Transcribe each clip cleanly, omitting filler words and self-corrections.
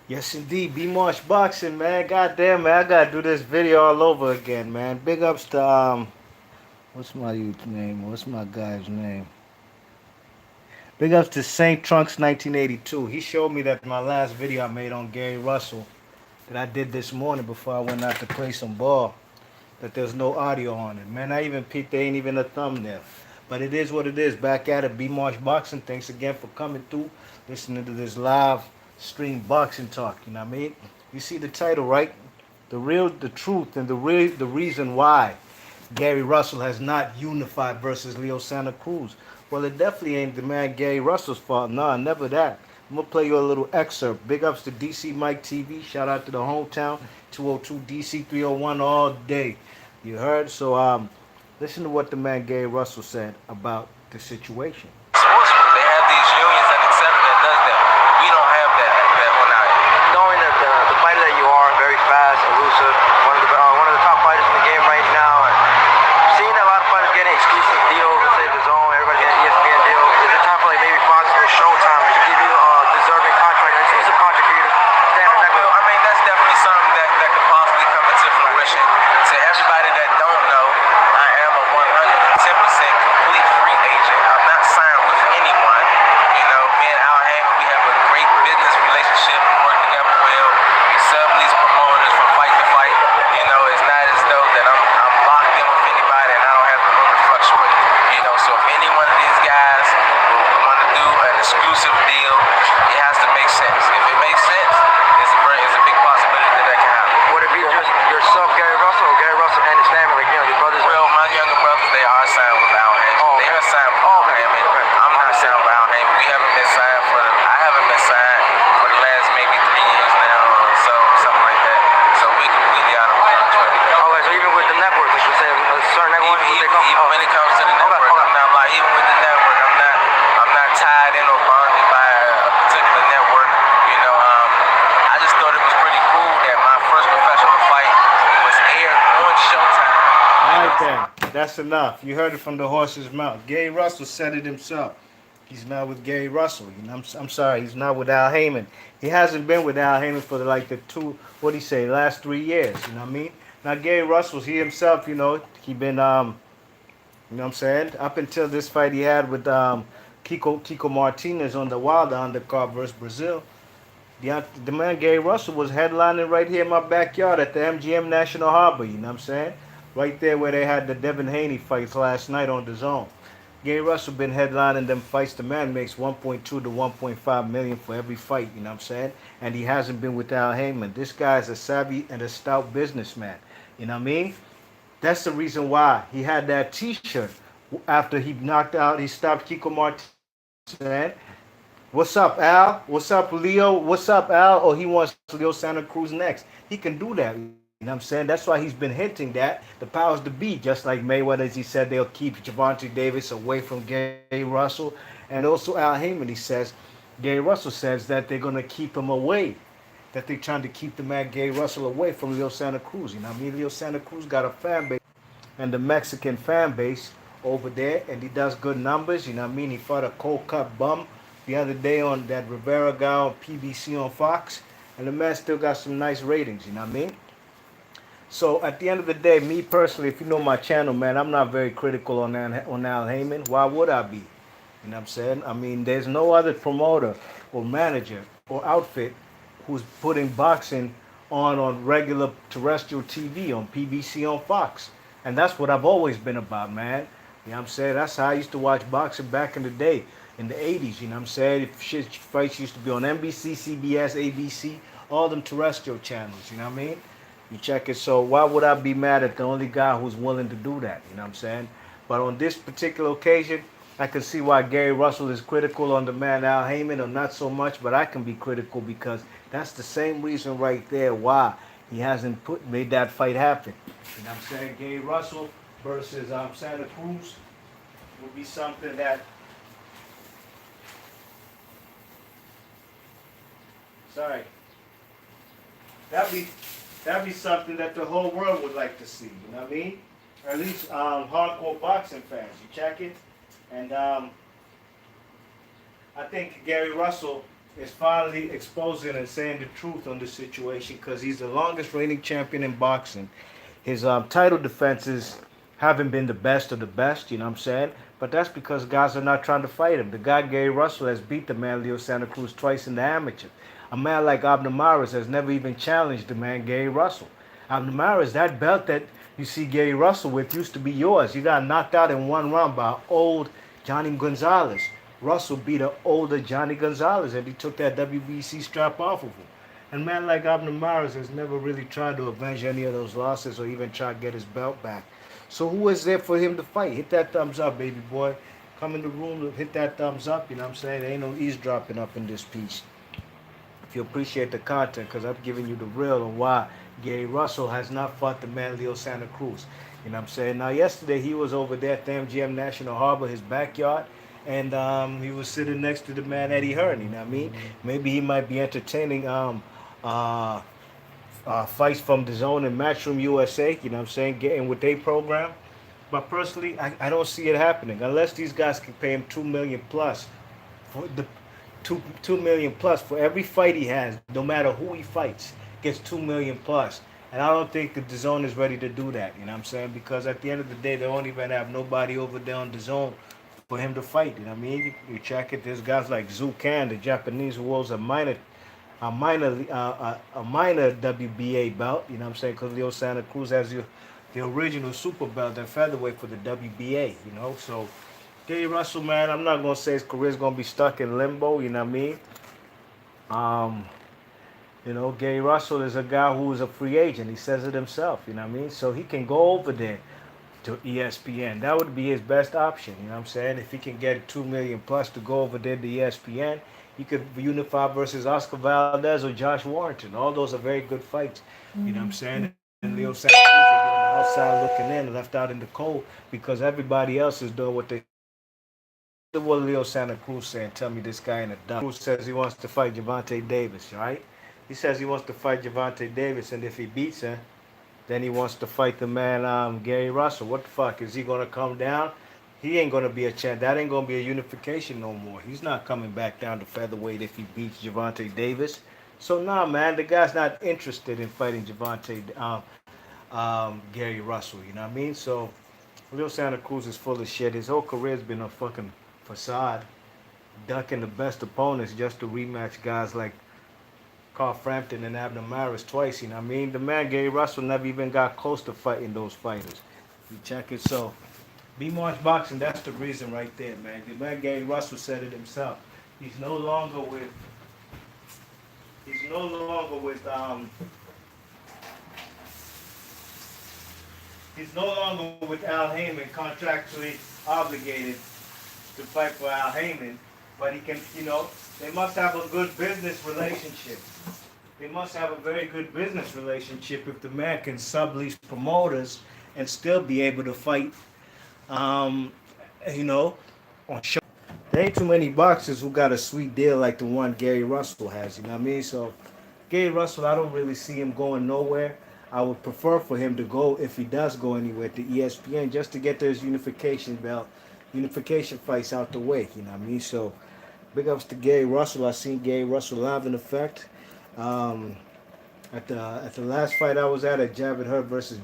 Yes, indeed. B Marsh Boxing, man. Goddamn, man. I gotta do this video all over again, man. Big ups to what's my youth name? What's my guy's name? Big ups to Saint Trunks 1982. He showed me that my last video I made on Gary Russell that I did this morning before I went out to play some ball. That there's no audio on it, man. I even peeped. There ain't even a thumbnail. But it is what it is. Back at it. B Marsh Boxing. Thanks again for coming through, listening to this live stream boxing talk. You know what I mean? You see the title, right? The truth, and the reason why Gary Russell has not unified versus Leo Santa Cruz. Well, it definitely ain't the man Gary Russell's fault. Nah, never that. I'm gonna play you a little excerpt. Big ups to DC Mike TV. Shout out to the hometown 202 DC 301 all day. You heard? So listen to what the man Gary Russell said about the situation. Sportsmen, they have these unions that accept that does that. We don't have that one out here. Knowing that the fighter that you are, very fast, elusive, one of the top fighters in the game right now, and seeing a lot of fighters getting exclusive deals, let's say the zone, everybody getting an ESPN deal. Is it time for like maybe Fox or Showtime to give you a deserving contract, an exclusive contract for you to stand on that? Well, I mean that's definitely something that could possibly come into fruition. To everybody that don't know, I am a 110% complete free agent. I'm not signed with anyone. You know, me and Al Hammond, we have a great business relationship. We work together well. We sublease promoters from fight to fight. You know, it's not as though that I'm locked in with anybody and I don't have the room to fluctuate. You know, so if any one of these guys want to do an exclusive deal, it has to make sense. If it makes sense, it's a big possibility that can happen. Would it be just yourself, Gary Russell, or Gary Russell and his family, like, you know, your brothers? Well, my younger brothers, they are signed with Al Hammond. Oh, they are signed with Al Hammond. I'm not signed with Al Hammond. I haven't been signed for the last maybe 3 years now, or so, something like that. So we're completely out of contract. Okay, so even with the network, like you say, a certain network, even when it comes to the network, I'm not like, even with the network, I'm not tied in or bonded by a particular network. You know, I just thought it was pretty cool that my first professional fight was aired on Showtime. All right then, that's enough. You heard it from the horse's mouth. Gary Russell said it himself. He's not with Gary Russell. You know, I'm sorry, he's not with Al Heyman. He hasn't been with Al Heyman for like the what do you say, last 3 years. You know what I mean? Now Gary Russell's he himself. You know, he been you know what I'm saying, up until this fight he had with Kiko Martinez on the Wilder undercard versus Brazil. The man Gary Russell was headlining right here in my backyard at the MGM National Harbor. You know what I'm saying? Right there where they had the Devin Haney fights last night on the Zone. Gary Russell been headlining them fights. The man makes 1.2 to 1.5 million for every fight. You know what I'm saying? And he hasn't been with Al Heyman. This guy is a savvy and a stout businessman. You know what I mean? That's the reason why he had that T-shirt after he knocked out. He stopped Kiko Martinez. What's up, Al? What's up, Leo? What's up, Al? Or he wants Leo Santa Cruz next. He can do that. You know what I'm saying? That's why he's been hinting that the powers to be, just like Mayweather, as he said, they'll keep Javante Davis away from Gary Russell. And also Al Heyman, he says, Gary Russell says that they're going to keep him away. That they're trying to keep the man Gary Russell away from Leo Santa Cruz. You know what I mean? Leo Santa Cruz got a fan base and the Mexican fan base over there, and he does good numbers. You know what I mean? He fought a cold cut bum the other day on that Rivera guy on PBC on Fox, and the man still got some nice ratings. You know what I mean? So at the end of the day, me personally, if you know my channel, man, I'm not very critical on Al Heyman. Why would I be? You know what I'm saying? I mean, there's no other promoter or manager or outfit who's putting boxing on regular terrestrial TV, on PBC, on Fox. And that's what I've always been about, man. You know what I'm saying? That's how I used to watch boxing back in the day, in the 80s. You know what I'm saying? Fights used to be on NBC, CBS, ABC, all them terrestrial channels. You know what I mean? You check it. So why would I be mad at the only guy who's willing to do that? You know what I'm saying? But on this particular occasion, I can see why Gary Russell is critical on the man Al Heyman, or not so much, but I can be critical because that's the same reason right there why he hasn't made that fight happen. You know what I'm saying? Gary Russell versus Santa Cruz would be something that, sorry, that'd be something that the whole world would like to see. You know what I mean? Or at least hardcore boxing fans. You check it, and I think Gary Russell is finally exposing and saying the truth on the situation because he's the longest reigning champion in boxing. His title defenses haven't been the best of the best, you know what I'm saying? But that's because guys are not trying to fight him. The guy Gary Russell has beat the man Leo Santa Cruz twice in the amateur. A man like Abner Maris has never even challenged the man Gary Russell. Abner Maris, that belt that you see Gary Russell with used to be yours. You got knocked out in one round by old Johnny Gonzalez. Russell beat an older Johnny Gonzalez and he took that WBC strap off of him. And man like Abner Maris has never really tried to avenge any of those losses or even try to get his belt back. So who is there for him to fight? Hit that thumbs up, baby boy. Come in the room, hit that thumbs up. You know what I'm saying? There ain't no eavesdropping up in this piece. If you appreciate the content, because I'm giving you the real on why Gary Russell has not fought the man Leo Santa Cruz. You know what I'm saying? Now, yesterday he was over there at the MGM National Harbor, his backyard, and he was sitting next to the man Eddie Hearn. You know what I mean? Maybe he might be entertaining uh, fights from the zone and Matchroom USA, you know what I'm saying, getting with their program. But personally, I don't see it happening unless these guys can pay him 2 million plus for the 2 million plus for every fight he has, no matter who he fights, gets 2 million plus. And I don't think the zone is ready to do that, you know what I'm saying? Because at the end of the day, they won't even have nobody over there on the zone for him to fight. You know what I mean? You check it, there's guys like Zhu Kan, the Japanese, who holds a minor WBA belt, you know what I'm saying? Because Leo Santa Cruz has the original super belt and featherweight for the WBA, you know? So, Gary Russell, man, I'm not going to say his career's going to be stuck in limbo, you know what I mean? Um, Gary Russell is a guy who is a free agent. He says it himself, you know what I mean? So he can go over there to ESPN. That would be his best option, you know what I'm saying? If he can get 2 million plus to go over there to ESPN, he could unify versus Oscar Valdez or Josh Warrington. All those are very good fights, you know what I'm saying? And Leo Santa Cruz is on the outside looking in, left out in the cold because everybody else is doing what they. What Leo Santa Cruz saying? Tell me this guy in a dump. Cruz says he wants to fight Gervonta Davis, right? He says he wants to fight Gervonta Davis, and if he beats him, then he wants to fight the man Gary Russell. What the fuck? Is he gonna come down? He ain't gonna be a champ. That ain't gonna be a unification no more. He's not coming back down to featherweight if he beats Gervonta Davis. So nah, man, the guy's not interested in fighting Gary Russell. You know what I mean? So Leo Santa Cruz is full of shit. His whole career's been a fucking facade, ducking the best opponents just to rematch guys like Carl Frampton and Abner Maris twice. You know what I mean? The man Gary Russell never even got close to fighting those fighters. You check it. So, B-March Boxing, that's the reason right there, man. The man Gary Russell said it himself. He's no longer with. He's no longer with. He's no longer with Al Heyman, contractually obligated to fight for Al Heyman, but he can, they must have a good business relationship. They must have a very good business relationship if the man can sublease promoters and still be able to fight, on show. There ain't too many boxers who got a sweet deal like the one Gary Russell has, you know what I mean? So, Gary Russell, I don't really see him going nowhere. I would prefer for him to go, if he does go anywhere, to ESPN just to get those unification fights out the way, you know what I mean? So, big ups to Gary Russell. I seen Gary Russell live in effect. At the last fight I was at Jared Hurd versus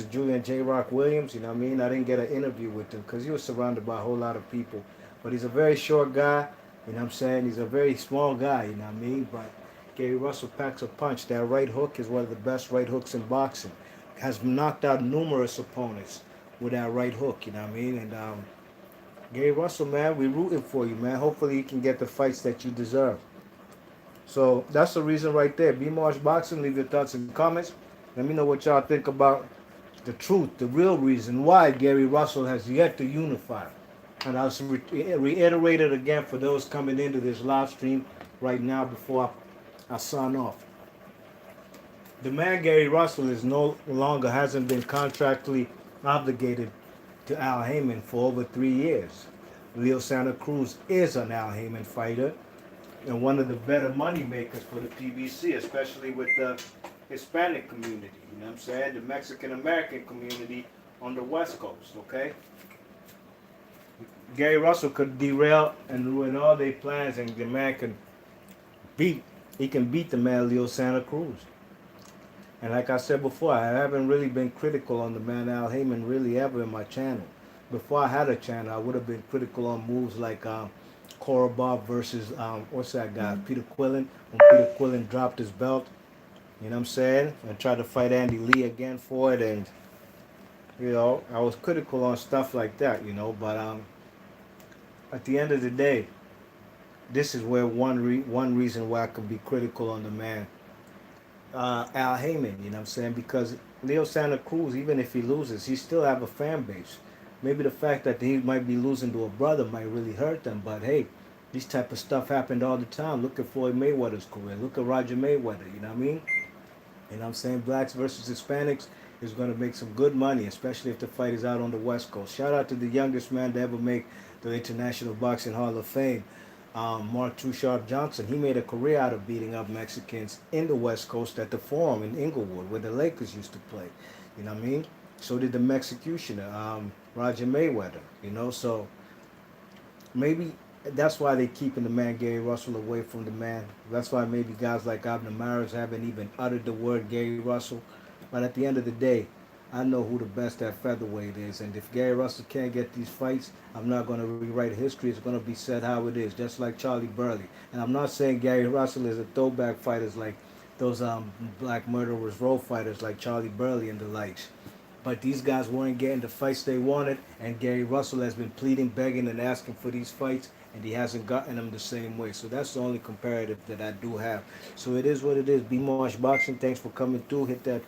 Julian J. Rock Williams, you know what I mean? I didn't get an interview with him because he was surrounded by a whole lot of people. But he's a very short guy, you know what I'm saying? He's a very small guy, you know what I mean? But Gary Russell packs a punch. That right hook is one of the best right hooks in boxing. Has knocked out numerous opponents with that right hook, you know what I mean? And Gary Russell, man, we rooting for you, man. Hopefully you can get the fights that you deserve. So that's the reason right there. B-March Boxing, leave your thoughts in the comments. Let me know what y'all think about the truth, the real reason why Gary Russell has yet to unify. And I'll reiterate it again for those coming into this live stream right now before I sign off. The man Gary Russell is no longer hasn't been contractually obligated to Al Heyman for over 3 years. Leo Santa Cruz is an Al Heyman fighter and one of the better money makers for the PBC, especially with the Hispanic community, you know what I'm saying? The Mexican American community on the West Coast, okay? Gary Russell could derail and ruin all their plans, and the man can beat. He can beat the man Leo Santa Cruz. And like I said before, I haven't really been critical on the man Al Heyman really ever in my channel. Before I had a channel, I would have been critical on moves like Korobov versus what's that guy, Peter Quillen. When Peter Quillen dropped his belt, you know what I'm saying, and tried to fight Andy Lee again for it, and I was critical on stuff like that, But at the end of the day, this is where one reason why I could be critical on the man Al Heyman, you know what I'm saying? Because Leo Santa Cruz, even if he loses, he still have a fan base. Maybe the fact that he might be losing to a brother might really hurt them, but hey, this type of stuff happened all the time. Look at Floyd Mayweather's career. Look at Roger Mayweather, you know what I mean? You know what I'm saying? Blacks versus Hispanics is going to make some good money, especially if the fight is out on the West Coast. Shout out to the youngest man to ever make the International Boxing Hall of Fame, Mark Too Sharp Johnson. He made a career out of beating up Mexicans in the West Coast at the Forum in Inglewood, where the Lakers used to play. You know what I mean? So did the Mexicutioner, Roger Mayweather. So maybe that's why they're keeping the man Gary Russell away from the man. That's why maybe guys like Abner Maris haven't even uttered the word Gary Russell. But at the end of the day, I know who the best at featherweight is. And if Gary Russell can't get these fights, I'm not going to rewrite history. It's going to be said how it is, just like Charlie Burley. And I'm not saying Gary Russell is a throwback fighter like those black murderers role fighters like Charlie Burley and the likes. But these guys weren't getting the fights they wanted, and Gary Russell has been pleading, begging, and asking for these fights, and he hasn't gotten them the same way. So that's the only comparative that I do have. So it is what it is. B Marsh Boxing, thanks for coming through. Hit that